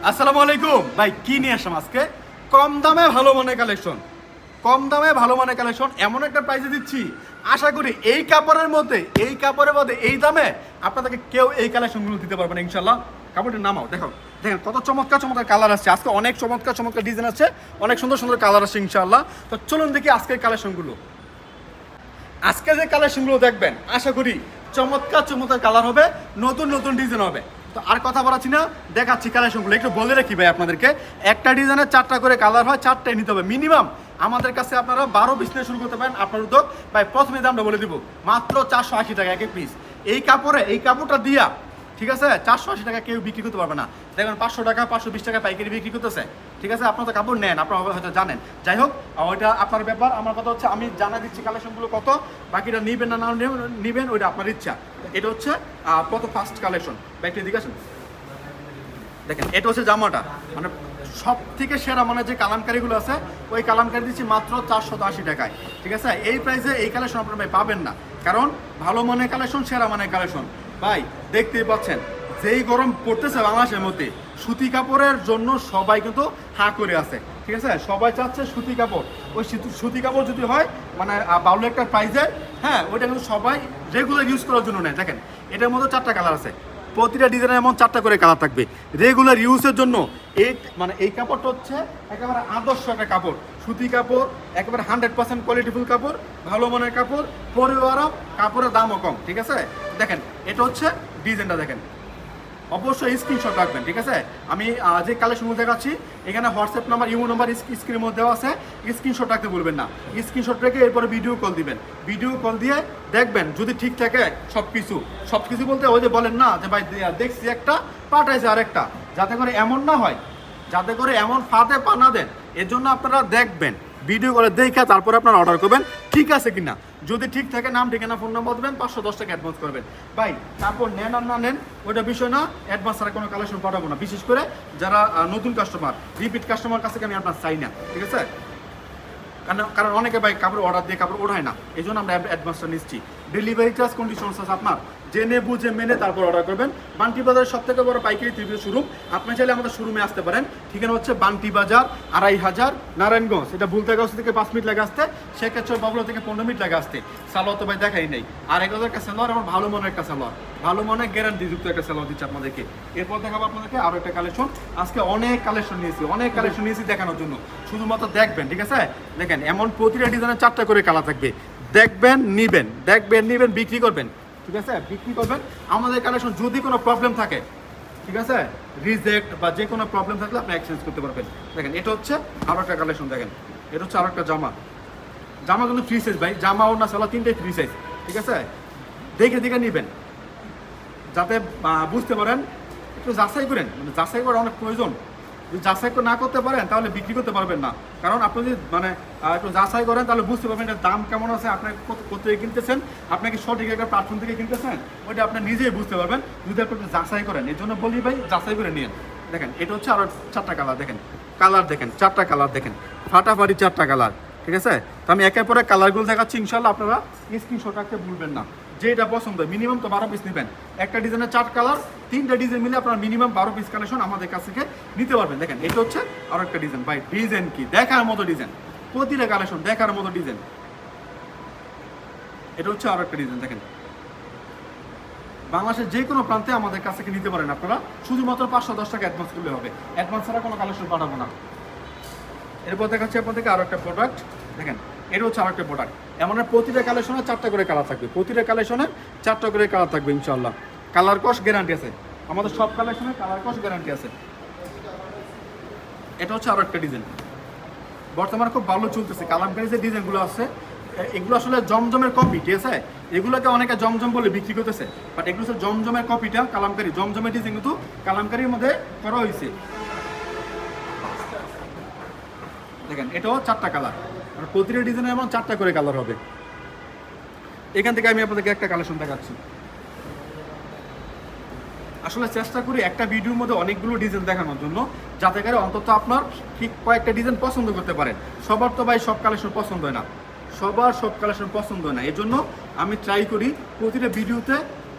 আসসালামু আলাইকুম ভাই, কি নিয়ে আসলাম আজকে? কম দামে ভালো মানের কালেকশন, কম দামে ভালো মানের কালেকশন এমন একটা প্রাইসে দিচ্ছি। আশা করি এই কাপড়ের মধ্যে এই দামে আপনাদেরকে কেউ এই কালেকশনগুলো দিতে পারবে না ইনশাল্লাহ। কাপড়ের নামাও, দেখো দেখেন কত চমৎকার চমৎকার কালার আসছে আজকে, অনেক চমৎকার চমৎকার ডিজাইন আছে, অনেক সুন্দর সুন্দর কালার আছে ইনশাল্লাহ। তো চলুন দেখি আজকের কালেকশনগুলো। আজকে যে কালেকশনগুলো দেখবেন আশা করি চমৎকার চমৎকার কালার হবে, নতুন নতুন ডিজাইন হবে। তো আর কথা বলাচ্ছি না, দেখাচ্ছি কালেকশনগুলো। একটু বলে রাখি ভাই আপনাদেরকে, একটা ডিজাইনের 4টা করে কালার হয়, 4টাই নিতে হবে মিনিমাম। আমাদের কাছে আপনারা 12 পিস নিয়ে শুরু করতে পারেন। আপনার উদ্যোগ ভাই, প্রথমে দামটা বলে দিব, মাত্র 480 টাকা এক এক পিস। এই কাপড়টা দিয়া ঠিক আছে 480 টাকা কেউ বিক্রি করতে পারবে না। দেখবেন 500 টাকা 520 টাকা পাইকারি বিক্রি করতেছে। ঠিক আছে, আপনার তো কাপড় নেন, আপনারা হয়তো জানেন। যাই হোক, ওইটা আপনার ব্যাপার। আমার কথা হচ্ছে আমি জানা দিচ্ছি কালেকশনগুলো কত, বাকিটা নিবেন না নিবেন ওইটা আপনার ইচ্ছা। এটা হচ্ছে কত ফার্স্ট কালেকশন। ব্যাগটি দিকে আসেন, দেখেন এটা হচ্ছে জামাটা, মানে সব থেকে সেরা মানে যে কালামকারিগুলো আছে ওই কালামকারি দিচ্ছি মাত্র 480 টাকায়। ঠিক আছে, এই প্রাইসে এই কালেকশন আপনারা ভাই পাবেন না, কারণ ভালো মানের কালেকশন, সেরা মানের কালেকশন। ভাই দেখতেই পাচ্ছেন যেই গরম পড়তেছে বাংলাদেশের মধ্যে, সুতি কাপড়ের জন্য সবাই কিন্তু হাঁ করে আছে। ঠিক আছে, সবাই চাচ্ছে সুতি কাপড়। ওই সুতি কাপড় যদি হয় মানে ভালো একটা প্রাইসে, হ্যাঁ ওইটা কিন্তু সবাই রেগুলার ইউজ করার জন্য নেয়। দেখেন এটার মধ্যে 4টা কালার আছে, প্রতিটা ডিজাইনের এমন 4টা করে কালার থাকবে রেগুলার ইউজের জন্য। এই কাপড়টা হচ্ছে একেবারে আদর্শ একটা কাপড়, সুতি কাপড়, একেবারে 100% কোয়ালিটিফুল কাপড়, ভালো মানের কাপড়, পরেও আরাম, কাপড়ের দামও কম। ঠিক আছে, দেখেন এটা হচ্ছে ডিজাইনটা, দেখেন অবশ্যই স্ক্রিনশট রাখবেন। ঠিক আছে, আমি যে কালেকশনগুলো দেখাচ্ছি এখানে হোয়াটসঅ্যাপ নাম্বার, ইমো নাম্বার স্ক্রিনের মধ্যে দেওয়া আছে, স্ক্রিনশট রাখতে বলবেন না। স্ক্রিনশট রেখে এরপরে ভিডিও কল দিবেন, ভিডিও কল দিয়ে দেখবেন যদি ঠিক থাকে সব কিছু বলতে ওই যে বলেন না যে ভাই দেখছি একটা পাঠাইছে আরেকটা, যাতে করে এমন না হয়, যাতে করে এমন ফাঁদে পা না দেন। এর জন্য আপনারা দেখবেন, ভিডিও করে দেখে তারপরে আপনারা অর্ডার করবেন ঠিক আছে কিনা। যদি ঠিক থাকে নাম ঠিকানা ফোন নাম্বার দেবেন, 510 টাকা অ্যাডভান্স করবেন। ভাই তারপর নেন আর না নেন ওইটা বিষয় না, অ্যাডভান্স ছাড়া কোনো কালেকশন পাঠাবো না, বিশেষ করে যারা নতুন কাস্টমার, রিপিট কাস্টমার কাছে আমি অ্যাডভান্স চাই না। ঠিক আছে, কারণ অনেকে ভাই কাপড় অর্ডার দিয়ে কাপড় ওঠায় না, এই জন্য আমরা অ্যাডভান্সটা নিচ্ছি। ডেলিভারি চার্জ কন্ডিশনস আছে আপনার, জেনে বুঝে মেনে তারপর অর্ডার করবেন। বান্টি বাজারের সব থেকে বড় পাইকারি ত্রিভুজ শোরুম, আপনি চাইলে আমাদের শোরুমে আসতে পারেন। ঠিকানা হচ্ছে বান্টি বাজার 2500 নারায়ণগঞ্জ। এটা ভুলতাগাঁও থেকে 5 মিনিট লাগে আসতে, শেখেশ্বর বাবুলা থেকে 15 মিনিট লাগে আসতে। সালোয়ার তো ভাই দেখাই নেই, আর এগুলো একটা সালোয়ার, আমার ভালো মনের একটা সালোয়ার, ভালো মনের গ্যারান্টি যুক্ত একটা সালোয়ার দিচ্ছে আপনাদেরকে। এরপর দেখাবো আপনাদেরকে আরও একটা কালেকশন। আজকে অনেক কালেকশন নিয়েছি দেখানোর জন্য, শুধুমাত্র দেখবেন। ঠিক আছে, দেখেন এমন প্রতিটা ডিজাইনের 4টা করে কালার থাকবে, দেখবেন নিবেন বিক্রি করবেন। ঠিক আছে, বিক্রি করবেন। আমাদের কালেকশন যদি কোনো প্রবলেম থাকে, ঠিক আছে, রিজেক্ট বা যে কোনো প্রবলেম থাকলে আপনি এক্সচেঞ্জ করতে পারবেন। দেখেন এটা হচ্ছে আরও একটা কালেকশন, দেখেন এটা হচ্ছে আরও একটা জামা কিন্তু ফ্রি সাইজ ভাই, জামা ওড়না সালোয়ার 3টাই ফ্রি সাইজ। ঠিক আছে, দেখে নেবেন যাতে বুঝতে পারেন, একটু যাচাই করেন, মানে যাচাই করা অনেক প্রয়োজন। যদি যাচাই না করতে পারেন তাহলে বিক্রি করতে পারবেন না, কারণ আপনি যদি মানে একটু যাচাই করেন তাহলে বুঝতে পারবেন এটার দাম কেমন আছে, আপনাকে কোথায় কিনতেছেন, আপনাকে সঠিক একটা প্ল্যাটফর্ম থেকে কিনতেছেন, ওইটা আপনি নিজেই বুঝতে পারবেন যদি আপনি যাচাই করেন। এই জন্য বলি ভাই যাচাই করে নিন। দেখেন এটা হচ্ছে আরও 4টা কালার, দেখেন 4টা কালার দেখেন, ফাটাফাটি 4টা কালার। ঠিক আছে, তো আমি একের পরে কালারগুলো দেখাচ্ছি, ইনশাল্লাহ আপনারা স্ক্রিনশট রাখতে ভুলবেন না। যেটা পছন্দ মিনিমাম তো 12 পিস নেবেন, একটা ডিজাইনের 4 কালার, 3টা ডিজাইন মিলে আপনার মিনিমাম 12 পিস কালেকশন আমাদের কাছ থেকে নিতে পারবেন। দেখেন এটা হচ্ছে আরো একটা ডিজাইন, ভাই ডিজাইন কি দেখার মতো ডিজাইন, প্রতিটা কালেকশন দেখার মতো ডিজাইন। এটা হচ্ছে আরো একটা ডিজাইন, দেখেন বাংলাদেশের যে কোনো প্রান্তে আমাদের কাছ থেকে নিতে পারেন আপনারা, শুধুমাত্র 510 টাকা অ্যাডভান্স করলে হবে, অ্যাডভান্স ছাড়া কোনো কালেকশন পাঠাবো না। এরপর দেখাচ্ছি আপনাদেরকে আরো একটা প্রোডাক্ট, দেখেন এটা হচ্ছে আরেকটা প্রোডাক্ট। এমন প্রতিটা কালেকশনে 4টা করে কালার থাকবে, প্রতিটা কালেকশনে 4টা করে কালার থাকবে ইনশাল্লাহ। কালার কস গ্যারান্টি আছে, আমাদের সব কালেকশনে কালার কস গ্যারান্টি আছে। এটা হচ্ছে আরো একটা ডিজাইন, বর্তমানে খুব ভালো চলতেছে। কালামকারী যে ডিজাইনগুলো আছে এগুলো আসলে জমজমের কপি। ঠিক আছে, এগুলোকে অনেকে জমজম বলে বিক্রি করতেছে, বাট এগুলো হচ্ছে জমজমের কপিটা কালামকারী। জমজমের ডিজাইন কিন্তু কালামকারীর মধ্যে করা হয়েছে। দেখেন এটাও 4টা কালার, আর প্রতিটা ডিজাইনে এমন 4টা করে কালার হবে। এখান থেকে আমি আপনাদেরকে একটা কালেকশন দেখাচ্ছি। আসলে চেষ্টা করি একটা ভিডিওর মধ্যে অনেকগুলো ডিজাইন দেখানোর জন্য, যাতে করে অন্তত আপনার ঠিক কয়েকটা ডিজাইন পছন্দ করতে পারেন। সবার তো ভাই সব কালেকশন পছন্দ হয় না, সব কালেকশন পছন্দ হয় না। এই জন্য আমি ট্রাই করি প্রতিটা ভিডিওতে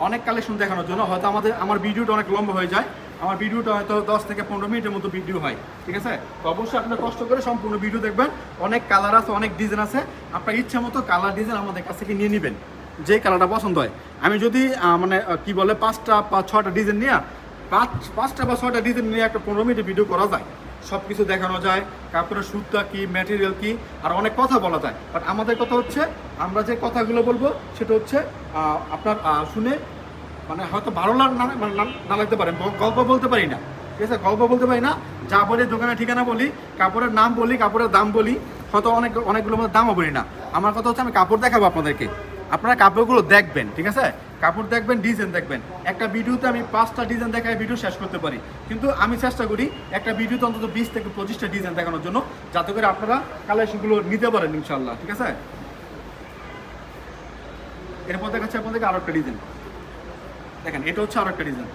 অনেক কালেকশন দেখানোর জন্য। হয়তো আমার ভিডিওটা অনেক লম্বা হয়ে যায়, আমার ভিডিওটা হয়তো 10 থেকে 15 মিনিটের মতো ভিডিও হয়, ঠিক আছে? তো অবশ্যই আপনারা কষ্ট করে সম্পূর্ণ ভিডিও দেখবেন। অনেক কালার আছে, অনেক ডিজাইন আছে, আপনার ইচ্ছা মতো কালার ডিজাইন আমাদের কাছ থেকে নিয়ে নেবেন, যে কালারটা পছন্দ হয়। আমি যদি মানে কি বলে 5টা বা 6টা ডিজাইন নিয়ে 5টা বা 6টা ডিজাইন নিয়ে একটা 15 মিনিটের ভিডিও করা যায়, সব কিছু দেখানো যায়, কাপড়ের সুতা কি, ম্যাটেরিয়াল কি, আর অনেক কথা বলা যায়। বাট আমাদের কথা হচ্ছে, আমরা যে কথাগুলো বলবো সেটা হচ্ছে আপনার শুনে মানে হয়তো ভালো না লাগতে পারে, গল্প বলতে পারি না, ঠিক আছে? গল্প বলতে পারি না, যা বলি দোকানের ঠিকানা বলি, কাপড়ের নাম বলি, কাপড়ের দাম বলি, হয়তো অনেকগুলোর মধ্যে দামও বলি না। আমার কথা হচ্ছে আমি কাপড় দেখাবো আপনাদেরকে, আপনারা কাপড়গুলো দেখবেন, ঠিক আছে? কাপড় দেখবেন, ডিজাইন দেখবেন। একটা ভিডিওতে আমি 5টা ডিজাইন দেখায় ভিডিও শেষ করতে পারি, কিন্তু আমি চেষ্টা করি একটা ভিডিওতে অন্তত 20 থেকে 25টা ডিজাইন দেখানোর জন্য, যাতে করে আপনারা কালেকশনগুলো নিতে পারেন ইনশাল্লাহ, ঠিক আছে? এরপর দেখাচ্ছি আপনাদেরকে আরো একটা ডিজাইন। দেখেন, এটা হচ্ছে আরো একটা ডিজাইন।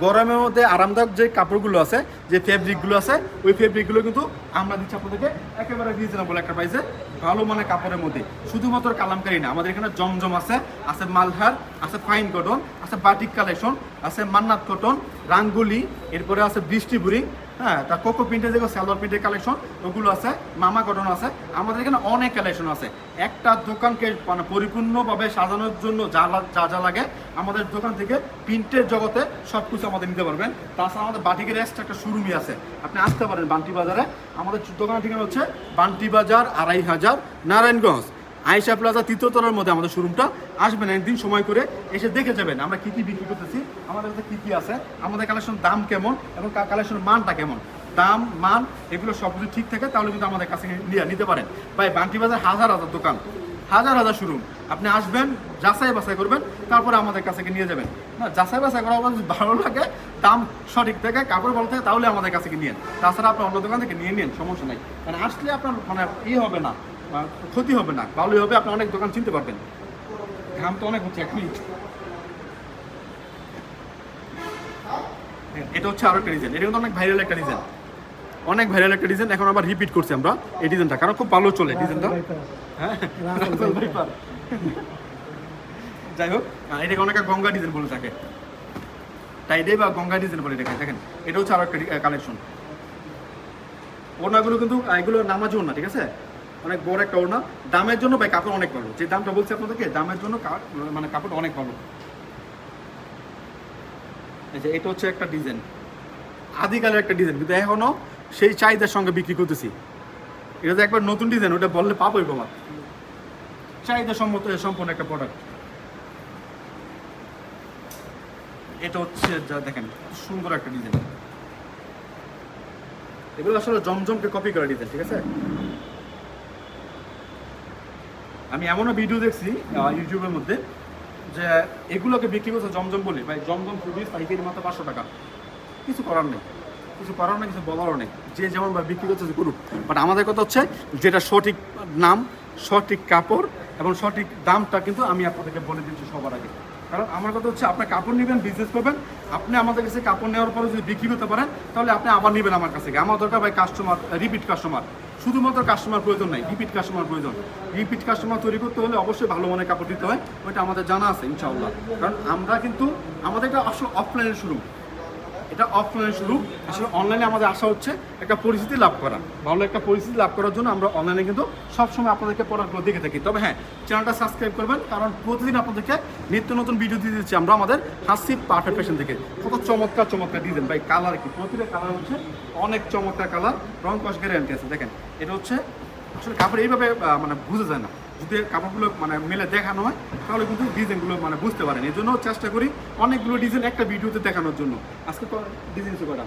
গরমের মধ্যে আরামদায়ক যে কাপড়গুলো আছে, যে ফেব্রিকগুলো আছে, ওই ফেব্রিকগুলো কিন্তু আমরা দিচ্ছি আপনাদেরকে একেবারে রিজনেবল একটা প্রাইসে, ভালো মানের কাপড়ের মধ্যে। শুধুমাত্র কালামকারি না, আমাদের এখানে জমজম আছে, আছে মালহার, আছে ফাইন কটন, আছে বাটিক কালেকশন, আছে মান্নাত কটন, রাঙ্গুলি, এরপরে আছে বৃষ্টিপুরি, হ্যাঁ, তার কোকো প্রিন্টের যেগুলো সালোয়ার প্রিন্টের কালেকশন ওগুলো আছে, মামা কটন আছে। আমাদের এখানে অনেক কালেকশন আছে। একটা দোকানকে মানে পরিপূর্ণভাবে সাজানোর জন্য যা যা লাগে আমাদের দোকান থেকে প্রিন্টের জগতে সব কিছু আমাদের নিতে পারবেন। তাছাড়া আমাদের বাটিকের এক্সট্রা একটা শোরুমই আছে, আপনি আসতে পারেন বান্টি বাজারে। আমাদের দোকানের ঠিকানা হচ্ছে বান্টি বাজার 2500 নারায়ণগঞ্জ, আয়েশা প্লাজা 3য় তলার মধ্যে আমাদের শোরুমটা। আসবেন একদিন সময় করে, এসে দেখে যাবেন আমরা কী কী বিক্রি করতেছি, আমাদের কাছে কী কী আছে, আমাদের কালেকশন দাম কেমন এবং কালেকশনের মানটা কেমন, দাম মান এগুলো সব কিছু ঠিক থাকে, তাহলে কিন্তু আমাদের কাছে নিতে পারেন। ভাই বান্টি বাজার হাজার হাজার দোকান, হাজার হাজার শোরুম, আপনি আসবেন, যাচাই বাছাই করবেন, তারপরে আমাদের কাছে নিয়ে যাবেন। না, যাচাই বাছাই করা যদি ভালো লাগে, দাম সঠিক থাকে, কাপড় ভালো থাকে, তাহলে আমাদের কাছে নিয়ে। তাছাড়া আপনি অন্য দোকান থেকে নিয়ে নিন, সমস্যা নাই। মানে আসলে আপনার মানে হবে না, ক্ষতি হবে না, ভালোই হবে, আপনি অনেক দোকান চিনতে পারবেন। ঘাম তো অনেক হচ্ছে, 1 মিনিট। এটা হচ্ছে আরো একটা ডিজাইন, এটা কিন্তু অনেক ভাইরাল একটা ডিজাইন, অনেক ভাইরাল একটা ডিজাইন। এখন আবার রিপিট করছি আমরা এই ডিজাইনটা, কারণ খুব ভালো চলে ডিজাইনটা। হ্যাঁ, যাই হোক, এটাকে অনেকে গঙ্গা ডিজাইন বলে থাকে, টাইডে বা গঙ্গা ডিজাইন বলে এটাকে। দেখেন, এটা হচ্ছে আরো একটা কালেকশন। ওড়নাগুলো কিন্তু এগুলো নামাজি ওড়না, ঠিক আছে? অনেক বড় একটা ওড়না। দামের জন্য ভাই কাপড় অনেক ভালো, যে দামটা বলছি আপনাদেরকে, দামের জন্য মানে কাপড় অনেক ভালো। এই যে এটা হচ্ছে একটা ডিজাইন, আদিকালের একটা ডিজাইন, কিন্তু এখনো সেই চাহিদার সঙ্গে বিক্রি করতেছি। এটা তো একবার নতুন ডিজাইন, ওটা বললে পাবোই বাবা, চাহিদা সম্পূর্ণ একটা প্রোডাক্ট। এটা হচ্ছে যা দেখেন, সুন্দর একটা ডিজাইন। এগুলো আসলে জমজমকে কপি করা ডিজাইন, ঠিক আছে? আমি এমনও ভিডিও দেখছি ইউটিউবের মধ্যে যে এগুলোকে বিক্রি করছে জমজম বলে। ভাই জমজম খুবই পাইকারি মাত্র 500 টাকা, কিছু করার নেই, কিছু করার নেই, কিছু বলারও নেই, যে যেমন বিক্রি করছে করুক। বাট আমাদের কথা হচ্ছে যেটা সঠিক নাম, সঠিক কাপড় এবং সঠিক দামটা কিন্তু আমি আপনাদেরকে বলে দিচ্ছি সবার আগে। কারণ আমার কথা হচ্ছে, আপনার কাপড় নেবেন, বিজনেস করবেন, আপনি আমাদের কাছে কাপড় নেওয়ার পরে যদি বিক্রি করতে পারেন, তাহলে আপনি আবার নেবেন আমার কাছে। আমার দরকার ভাই কাস্টমার, রিপিট কাস্টমার। শুধুমাত্র কাস্টমার প্রয়োজন নাই, রিপিট কাস্টমার প্রয়োজন। রিপিট কাস্টমার তৈরি করতে হলে অবশ্যই ভালো মানের কাপড় দিতে হয়, ওইটা আমাদের জানা আছে ইনশাআল্লাহ। কারণ আমরা কিন্তু আমাদের একটা আসলে অফলাইনের শুরু, এটা অফলাইন শুরু। আসলে অনলাইনে আমাদের আশা হচ্ছে একটা পরিস্থিতি লাভ করা, ভালো একটা পরিস্থিতি লাভ করার জন্য আমরা অনলাইনে কিন্তু সবসময় আপনাদেরকে প্রোডাক্টগুলো দেখে থাকি। তবে হ্যাঁ, চ্যানেলটা সাবস্ক্রাইব করবেন, কারণ প্রতিদিন আপনাদেরকে নিত্য নতুন ভিডিও দিয়ে দিচ্ছি আমরা আমাদের হাসিব পারফেক্ট ফ্যাশন থেকে। কত চমৎকার চমৎকার ডিজাইন ভাই, কালার কি, প্রতিটা কালার হচ্ছে অনেক চমৎকার কালার, রং কস গ্যারান্টি আছে। দেখেন, এটা হচ্ছে আসলে কাপড় এইভাবে মানে বোঝা যায় না, যদি কাপড়গুলো মানে মেলে দেখানো হয় তাহলে কিন্তু ডিজাইনগুলো মানে বুঝতে পারেন। এই জন্য চেষ্টা করি অনেকগুলো ডিজাইন একটা ভিডিওতে দেখানোর জন্য। আজকে ডিজাইন করা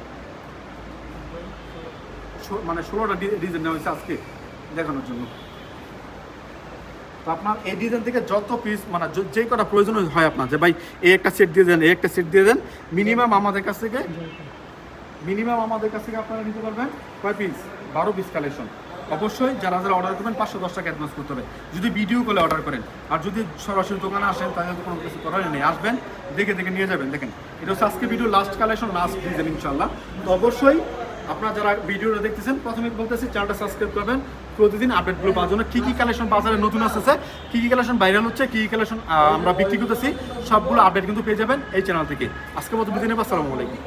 মানে 16টা ডিজাইন নেওয়া হয়েছে আজকে দেখানোর জন্য। তো আপনার এই ডিজাইন থেকে যত পিস মানে যে কটা প্রয়োজন হয় আপনার, যে ভাই এই একটা সেট দিয়ে দেন, এই একটা সেট দিয়ে দেন, মিনিমাম আমাদের কাছ থেকে আপনারা নিতে পারবেন কয় পিস, 12 পিস কালেকশন। অবশ্যই যারা যারা অর্ডার করবেন 510 টাকা অ্যাডভান্স করতে হবে যদি ভিডিও কলে অর্ডার করেন। আর যদি সরাসরি দোকানে আসেন তাহলে তো কোনো কিছু করার নেই, আসবেন দেখে দেখে নিয়ে যাবেন। দেখেন, এটা হচ্ছে আজকে video last collection, last design ইনশাল্লাহ। তো অবশ্যই আপনারা যারা ভিডিওটা দেখতেছেন, প্রথমে বলতেছি চ্যানেলটা সাবস্ক্রাইব করবেন, প্রতিদিন আপডেটগুলো পাওয়ার জন্য কী কী কালেকশন বাজারে নতুন আসতেছে, কী কী কালেকশন ভাইরাল হচ্ছে, কী কী কালেকশন আমরা বিক্রি করতেছি, সবগুলো আপডেট কিন্তু পেয়ে যাবেন এই চ্যানেল থেকে। আজকের মতো বিদায় নেব, আসসালামু আলাইকুম।